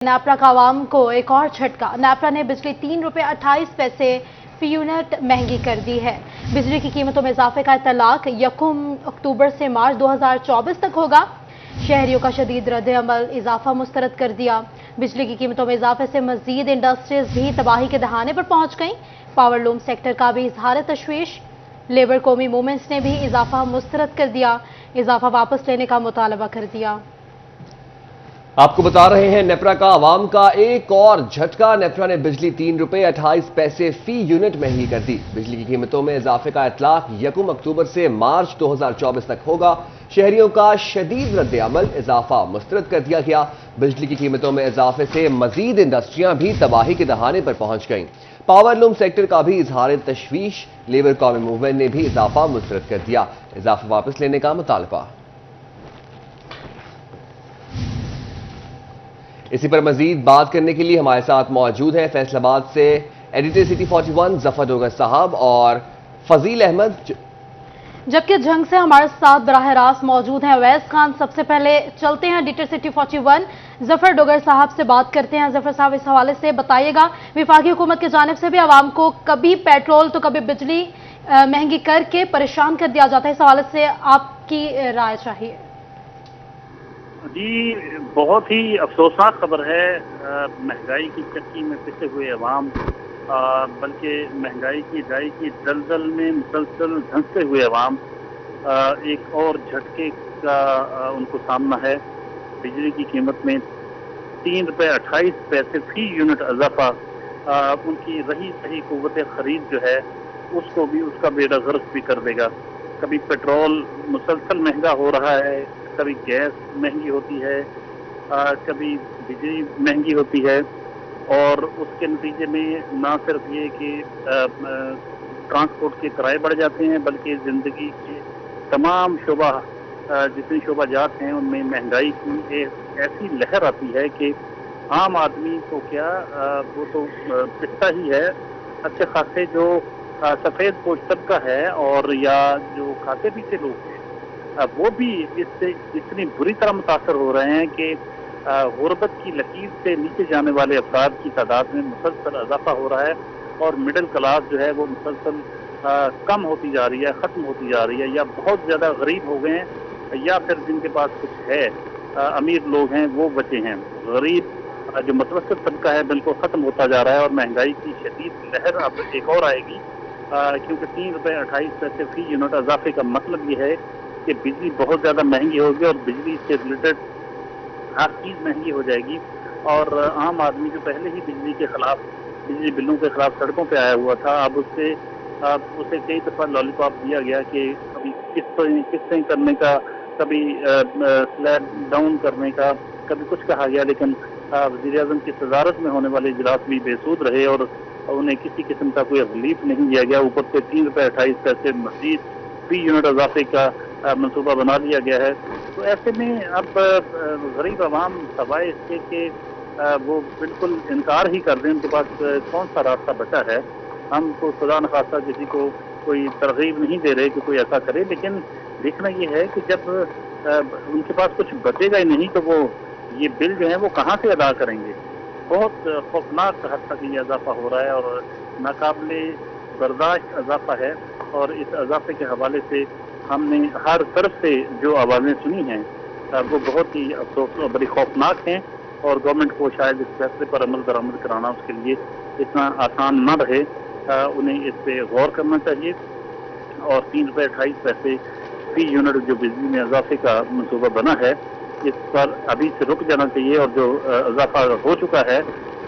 नेपरा का आवाम को एक और झटका। नेपरा ने बिजली 3 रुपये 28 पैसे फी यूनिट महंगी कर दी है। बिजली की कीमतों में इजाफे का इतलाक 1 अक्टूबर से मार्च 2024 तक होगा। शहरियों का शदीद रद्द अमल इजाफा मुस्तरद कर दिया। बिजली की कीमतों में इजाफे से मजीद इंडस्ट्रीज भी तबाही के दहाने पर पहुंच गई। पावर लूम सेक्टर का भी इजहार तशवीश। लेबर कौमी मूवमेंट्स ने भी इजाफा मुस्तरद कर दिया। इजाफा वापस लेने का मुतालबा कर दिया। आपको बता रहे हैं नेपरा का आवाम का एक और झटका। नेपरा ने बिजली 3 रुपये 28 पैसे फी यूनिट महंगी कर दी। बिजली की कीमतों में इजाफे का इतलाक 1 अक्टूबर से मार्च 2024 तक होगा। शहरियों का शदीद रद्द अमल इजाफा मुस्तरद कर दिया गया। बिजली की कीमतों में इजाफे से मजीद इंडस्ट्रियां भी तबाही के दहाने पर पहुंच गईं। पावर लूम सेक्टर का भी इजहार तशवीश। लेबर कौमी मूवमेंट ने भी इजाफा मुस्तरद कर दिया। इजाफा वापस लेने का मुतालबा। इसी पर मजीद बात करने के लिए हमारे साथ मौजूद हैं फैसलाबाद से एडिटर सिटी 41 जफर डोगर साहब और फजील अहमद, जबकि जंग से हमारे साथ बराह रास्त मौजूद हैं अवैस खान। सबसे पहले चलते हैं एडिटर सिटी 41 जफर डोगर साहब से बात करते हैं। जफर साहब, इस हवाले से बताइएगा, विफाकी हुकूमत की जानिब से भी आवाम को कभी पेट्रोल तो कभी बिजली महंगी करके परेशान कर दिया जाता है। इस हवाले से आपकी राय चाहिए। जी, बहुत ही अफसोसनाक खबर है। महंगाई की चक्की में पिसे हुए अवाम, बल्कि महंगाई की दाई की दलदल में मुसलसल धंसते हुए अवाम एक और झटके का उनको सामना है। बिजली की कीमत में 3 रुपये 28 पैसे फी यूनिट इजाफा उनकी रही सही कुव्वत खरीद जो है उसको भी, उसका बेड़ा गर्क भी कर देगा। कभी पेट्रोल मुसलसल महंगा हो रहा है, कभी गैस महंगी होती है, कभी बिजली महंगी होती है, और उसके नतीजे में ना सिर्फ ये कि ट्रांसपोर्ट के किराए बढ़ जाते हैं, बल्कि ज़िंदगी के तमाम शोबा जितनी शोबाजात हैं उनमें महंगाई की एक ऐसी लहर आती है कि आम आदमी को क्या, वो तो पिसता ही है। अच्छे खासे जो सफ़ेद पोश तबका है और या जो खाते पीते लोग हैं वो भी इससे इतनी बुरी तरह मुतासर हो रहे हैं कि गुर्बत की लकीर से नीचे जाने वाले अफराद की तादाद में मुसलसल इजाफा हो रहा है और मिडिल क्लास जो है वो मुसलसल कम होती जा रही है, ख़त्म होती जा रही है, या बहुत ज़्यादा गरीब हो गए हैं, या फिर जिनके पास कुछ है, अमीर लोग हैं वो बचे हैं। गरीब जो मतवसत तबका है बिल्कुल ख़त्म होता जा रहा है और महंगाई की शदीद लहर अब एक और आएगी, क्योंकि 3 रुपये 28 पैसे फी यूनिट इजाफे का मतलब ये है कि बिजली बहुत ज़्यादा महंगी होगी और बिजली से रिलेटेड हर चीज़ महंगी हो जाएगी। और आम आदमी जो पहले ही बिजली के खिलाफ, बिजली बिलों के खिलाफ सड़कों पे आया हुआ था, अब उसे कई दफ़ा लॉलीपॉप दिया गया कि कभी किस्तें करने का, कभी स्लैब डाउन करने का, कभी कुछ कहा गया, लेकिन वज़ीर-ए-आज़म की सदारत में होने वाले इजलास भी बेसूद रहे और उन्हें किसी किस्म का कोई रिलीफ नहीं दिया गया। ऊपर से 3 रुपये 28 पैसे मज़ीद फी यूनिट इजाफे का मनसूबा बना लिया गया है। तो ऐसे में अब गरीब आवाम सवाए इसके कि वो बिल्कुल इनकार ही कर दें, उनके पास कौन सा रास्ता बचा है। हम तो खुदा न खास्ता किसी को कोई तरगीब नहीं दे रहे कि कोई ऐसा करे, लेकिन देखना ये है कि जब उनके पास कुछ बचेगा ही नहीं तो वो ये बिल जो है वो कहाँ से अदा करेंगे। बहुत खौफनाक हद तक ये इजाफा हो रहा है और नाकाबिले बर्दाश्त इजाफा है। और इस इजाफे के हवाले से हमने हर तरफ से जो आवाज़ें सुनी हैं वो बहुत ही अफसोस और बड़ी खौफनाक हैं, और गवर्नमेंट को शायद इस फैसले पर अमल दरामद कराना उसके लिए इतना आसान न रहे। उन्हें इस पर गौर करना चाहिए और 3 रुपये 28 पैसे फी यूनिट जो बिजली में इजाफे का मनसूबा बना है इस पर अभी से रुक जाना चाहिए। और जो इजाफा हो चुका है,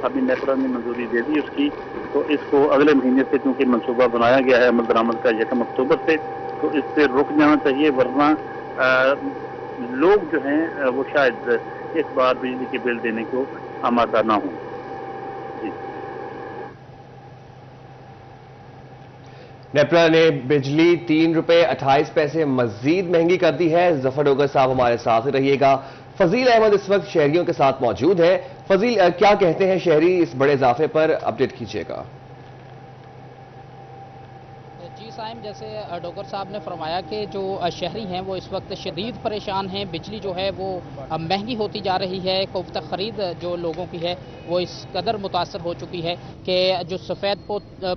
अभी नेपरा ने मंजूरी दे दी उसकी, तो इसको अगले महीने से, क्योंकि मनसूबा बनाया गया है अमल दरामद का 1 अक्टूबर से, तो इस पर रुक जाना चाहिए, वरना लोग जो हैं वो शायद इस बार बिजली के बिल देने को आमादा ना हों। नेपरा ने बिजली 3 रुपये 28 पैसे मजीद महंगी कर दी है। जफर डोगर साहब हमारे साथ रहिएगा। फजील अहमद इस वक्त शहरियों के साथ मौजूद है। फजील, क्या कहते हैं शहरी इस बड़े इजाफे पर? अपडेट कीजिएगा। جی سائم، جیسے ڈاکٹر صاحب نے فرمایا کہ جو شہری ہیں وہ اس وقت شدید پریشان ہیں، بجلی جو ہے وہ مہنگی ہوتی جا رہی ہے، کوفتہ خرید جو لوگوں کی ہے وہ اس قدر متاثر ہو چکی ہے کہ جو سفید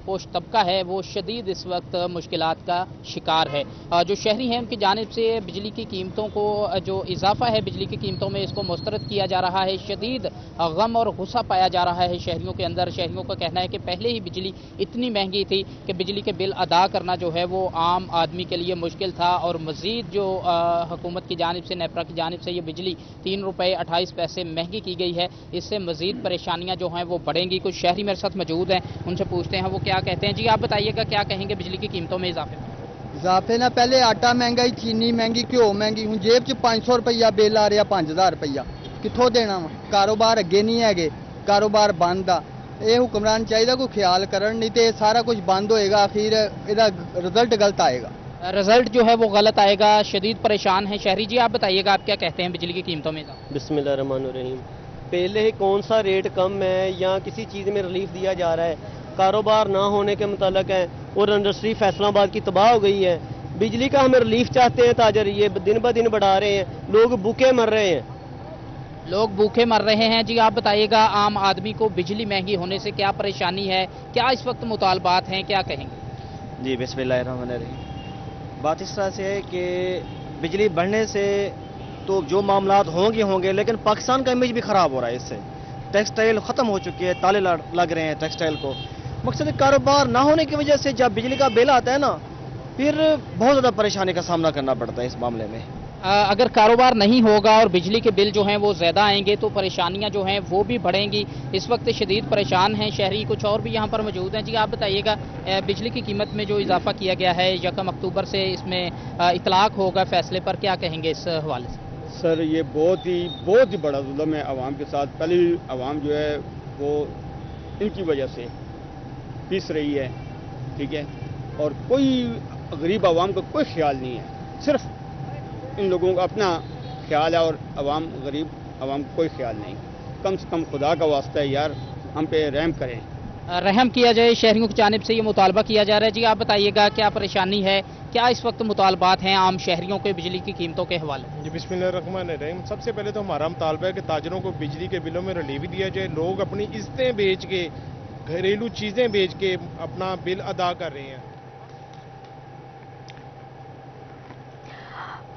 پوش طبقہ ہے وہ شدید اس وقت مشکلات کا شکار ہے۔ جو شہری ہیں ان کی جانب سے بجلی کی قیمتوں کو جو اضافہ ہے بجلی کی قیمتوں میں اس کو مسترد کیا جا رہا ہے، شدید غم اور غصہ پایا جا رہا ہے شہریوں کے اندر۔ شہریوں کا کہنا ہے کہ پہلے ہی بجلی اتنی مہنگی تھی کہ بجلی کے بل ادا کرنا جو ہے وہ عام آدمی کے لیے مشکل تھا، اور مزید جو حکومت کی جانب سے، نیپرا کی جانب سے یہ بجلی 3 روپے 28 پیسے مہنگی کی گئی ہے، اس سے مزید پریشانیاں جو ہیں وہ بڑھیں گی۔ کچھ شہری میرے ساتھ موجود ہیں، ان سے پوچھتے ہیں وہ کیا کہتے ہیں۔ جی آپ بتائیے گا کیا کہیں گے بجلی کی قیمتوں میں اضافے نہ پہلے آٹا مہنگا، چینی مہنگی، گھیو مہنگی، ہوں جیب 500 روپیہ بل آ رہا 5000 روپیہ کتوں دینا وا؟ کاروبار اگے نہیں ہے، کاروبار بند آ۔ یہ حکمران چاہیے کوئی خیال کرن، نہیں تو سارا کچھ بند ہوئے گا، اخیر یہ رزلٹ غلط آئے گا۔ رزلٹ جو ہے وہ غلط آئے گا، شدید پریشان ہیں شہری۔ جی آپ بتائیے گا آپ کیا کہتے ہیں بجلی کی قیمتوں میں اضافے؟ بسم اللہ الرحمن الرحیم۔ پہلے کون سا ریٹ کم ہے یا کسی چیز میں ریلیف دیا جا رہا ہے؟ کاروبار نہ ہونے کے متعلق ہے، اور انڈسٹری فیصل آباد کی تباہ ہو گئی ہے۔ بجلی کا ہم ریلیف چاہتے ہیں، تاجر یہ دن بہ دن بڑھا رہے ہیں، لوگ بھوکے مر رہے ہیں۔ لوگ بھوکے مر رہے ہیں۔ جی آپ بتائیے گا عام آدمی کو بجلی مہنگی ہونے سے کیا پریشانی ہے، کیا اس وقت مطالبات ہیں، کیا کہیں گے؟ جی بسم اللہ الرحمن الرحیم۔ بات اس طرح سے ہے کہ بجلی بڑھنے سے تو جو معاملات ہوں گے، لیکن پاکستان کا امیج بھی خراب ہو رہا ہے اس سے۔ ٹیکسٹائل ختم ہو چکی ہے، تالے لگ رہے ہیں ٹیکسٹائل کو۔ مقصد کاروبار نہ ہونے کی وجہ سے جب بجلی کا بل آتا ہے نا، پھر بہت زیادہ پریشانی کا سامنا کرنا پڑتا ہے اس معاملے میں۔ اگر کاروبار نہیں ہوگا اور بجلی کے بل جو ہیں وہ زیادہ آئیں گے تو پریشانیاں جو ہیں وہ بھی بڑھیں گی۔ اس وقت شدید پریشان ہیں شہری، کچھ اور بھی یہاں پر موجود ہیں۔ جی آپ بتائیے گا بجلی کی قیمت میں جو اضافہ کیا گیا ہے 1 اکتوبر سے، اس میں اطلاق ہوگا فیصلے پر، کیا کہیں گے اس حوالے سے؟ سر یہ بہت ہی بڑا ظلم ہے عوام کے ساتھ۔ پہلی عوام جو ہے وہ ان کی وجہ سے پیس رہی ہے، ٹھیک ہے، اور کوئی غریب عوام کا کوئی خیال نہیں ہے، صرف ان لوگوں کا اپنا خیال ہے، اور عوام غریب عوام کو کوئی خیال نہیں۔ کم سے کم خدا کا واسطہ ہے یار، ہم پہ رحم کریں، رحم کیا جائے۔ شہریوں کی جانب سے یہ مطالبہ کیا جا رہا ہے۔ جی آپ بتائیے گا کیا پریشانی ہے، کیا اس وقت مطالبات ہیں عام شہریوں کے بجلی کی قیمتوں کے حوالے؟ جی بسم اللہ الرحمن الرحیم۔ سب سے پہلے تو ہمارا مطالبہ ہے کہ تاجروں کو بجلی کے بلوں میں ریلیف دیا جائے۔ لوگ اپنی عزتیں بیچ کے، گھریلو چیزیں بیچ کے اپنا بل ادا کر رہے ہیں۔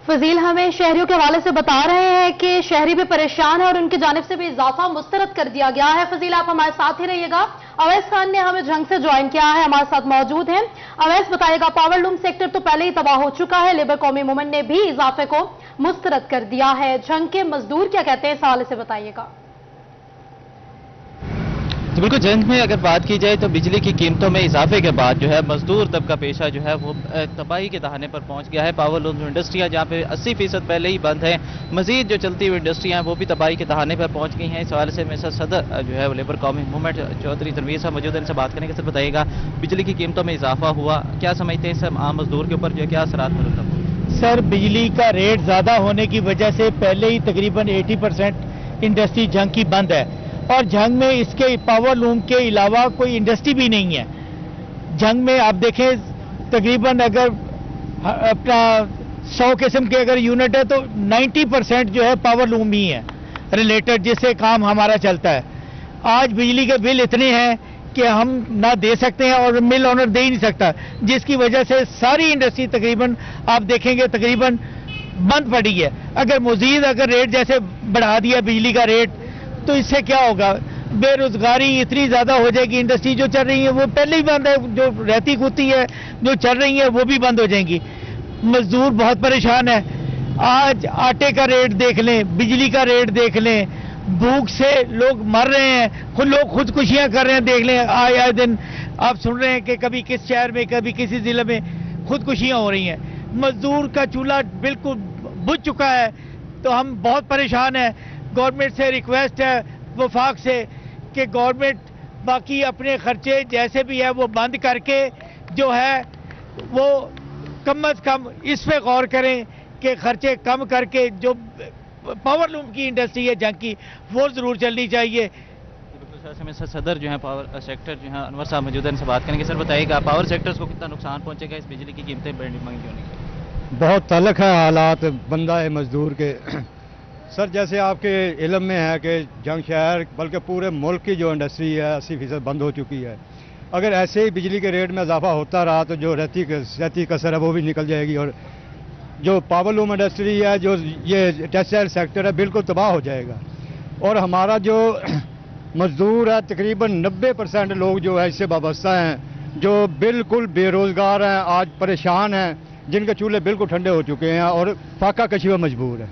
فضیل ہمیں شہریوں کے حوالے سے بتا رہے ہیں کہ شہری بھی پریشان ہے اور ان کی جانب سے بھی اضافہ مسترد کر دیا گیا ہے۔ فضیل آپ ہمارے ساتھ ہی رہیے گا۔ اویس خان نے ہمیں جھنگ سے جوائن کیا ہے، ہمارے ساتھ موجود ہیں۔ اویس بتائے گا پاور لوم سیکٹر تو پہلے ہی تباہ ہو چکا ہے، لیبر قومی موومنٹ نے بھی اضافے کو مسترد کر دیا ہے، جھنگ کے مزدور کیا کہتے ہیں اس حوالے سے بتائیے گا۔ تو بالکل جنگ میں اگر بات کی جائے تو بجلی کی قیمتوں میں اضافے کے بعد جو ہے مزدور طبقہ پیشہ جو ہے وہ تباہی کے دہانے پر پہنچ گیا ہے۔ پاور لوم انڈسٹریاں جہاں پہ 80% پہلے ہی بند ہیں، مزید جو چلتی ہوئی انڈسٹریاں ہیں وہ بھی تباہی کے دہانے پر پہنچ گئی ہیں۔ اس حوالے سے میرے ساتھ صدر جو ہے لیبر قومی موومنٹ چودھری تنویر صاحب موجود ہیں، ان سے بات کریں گے۔ سر بتائیے گا بجلی کی قیمتوں میں اضافہ ہوا، کیا سمجھتے ہیں سر عام مزدور کے اوپر جو ہے کیا اثرات مرتب؟ سر بجلی کا ریٹ زیادہ ہونے کی وجہ سے پہلے ہی تقریباً 80% انڈسٹری جھنگ کی بند ہے، اور جھنگ میں اس کے پاور لوم کے علاوہ کوئی انڈسٹری بھی نہیں ہے۔ جھنگ میں آپ دیکھیں تقریباً اگر اپنا 100 قسم کے اگر یونٹ ہے تو 90% جو ہے پاور لوم ہی ہے ریلیٹڈ، جس سے کام ہمارا چلتا ہے۔ آج بجلی کے بل اتنے ہیں کہ ہم نہ دے سکتے ہیں اور مل آنر دے ہی نہیں سکتا، جس کی وجہ سے ساری انڈسٹری تقریباً آپ دیکھیں گے تقریباً بند پڑی ہے۔ اگر مزید ریٹ جیسے بڑھا دیا بجلی کا ریٹ تو اس سے کیا ہوگا؟ بے روزگاری اتنی زیادہ ہو جائے گی، انڈسٹری جو چل رہی ہے وہ پہلے ہی بند ہے، جو رہتی کھوتی ہے جو چل رہی ہیں وہ بھی بند ہو جائیں گی۔ مزدور بہت پریشان ہے۔ آج آٹے کا ریٹ دیکھ لیں، بجلی کا ریٹ دیکھ لیں، بھوک سے لوگ مر رہے ہیں، لوگ خودکشیاں کر رہے ہیں، دیکھ لیں آئے دن آپ سن رہے ہیں کہ کبھی کس شہر میں کبھی کسی ضلع میں خودکشیاں ہو رہی ہیں۔ مزدور کا چولہا بالکل بجھ چکا ہے، تو ہم بہت پریشان ہیں۔ گورنمنٹ سے ریکویسٹ ہے وفاق سے کہ گورنمنٹ باقی اپنے خرچے جیسے بھی ہے وہ بند کر کے جو ہے وہ کم از کم اس پہ غور کریں کہ خرچے کم کر کے جو پاور لوم کی انڈسٹری ہے جنگ کی وہ ضرور چلنی چاہیے۔ में सदर जो है पावर सेक्टर जो है अनवर साहब मौजूद हैं, इनसे बात करेंगे। सर बताइएगा पावर सेक्टर्स को कितना नुकसान पहुंचेगा इस बिजली की कीमतें महंगी होने के? बहुत तल्ख है हालात बंदा है मजदूर के। सर जैसे आपके इल्म में है कि जंग शहर बल्कि पूरे मुल्क की जो इंडस्ट्री है 80% बंद हो चुकी है। अगर ऐसे ही बिजली के रेट में इजाफा होता रहा तो जो रहती कसर है वो भी निकल जाएगी, और जो पावर लूम इंडस्ट्री है, जो ये टेक्सटाइल सेक्टर है, बिल्कुल तबाह हो जाएगा। और हमारा जो मजदूर है तकरीबन 90% लोग जो है इससे वाबस्ता हैं, जो बिल्कुल बेरोजगार हैं, आज परेशान हैं, जिनके चूल्हे बिल्कुल ठंडे हो चुके हैं और फाका कशी पर मजबूर है।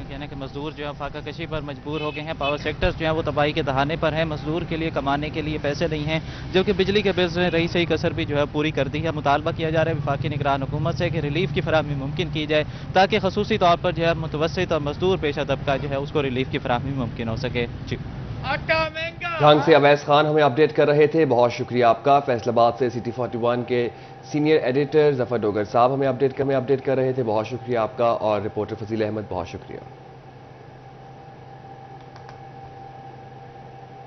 कहना कि मजदूर जो है फाका कशी पर मजबूर हो गए हैं। पावर सेक्टर्स जो है वो तबाही के दहाने पर है। मजदूर के लिए कमाने के लिए पैसे नहीं हैं, जबकि बिजली के बिल्स में रही सही कसर भी जो है पूरी कर दी है। मुतालबा किया जा रहा है वफाकी निगरान हुकूमत से कि रिलीफ की फराहमी मुमकिन की जाए, ताकि खसूसी तौर पर जो है मुतवस्सित और मजदूर पेशा तबका जो है उसको रिलीफ की फराहमी मुमकिन हो सके। जी ढंग से अवैस खान हमें अपडेट कर रहे थे, बहुत शुक्रिया आपका। फैसलाबाद से सिटी 41 के सीनियर एडिटर जफर डोगर साहब हमें अपडेट कर रहे थे, बहुत शुक्रिया आपका। और रिपोर्टर फजील अहमद, बहुत शुक्रिया।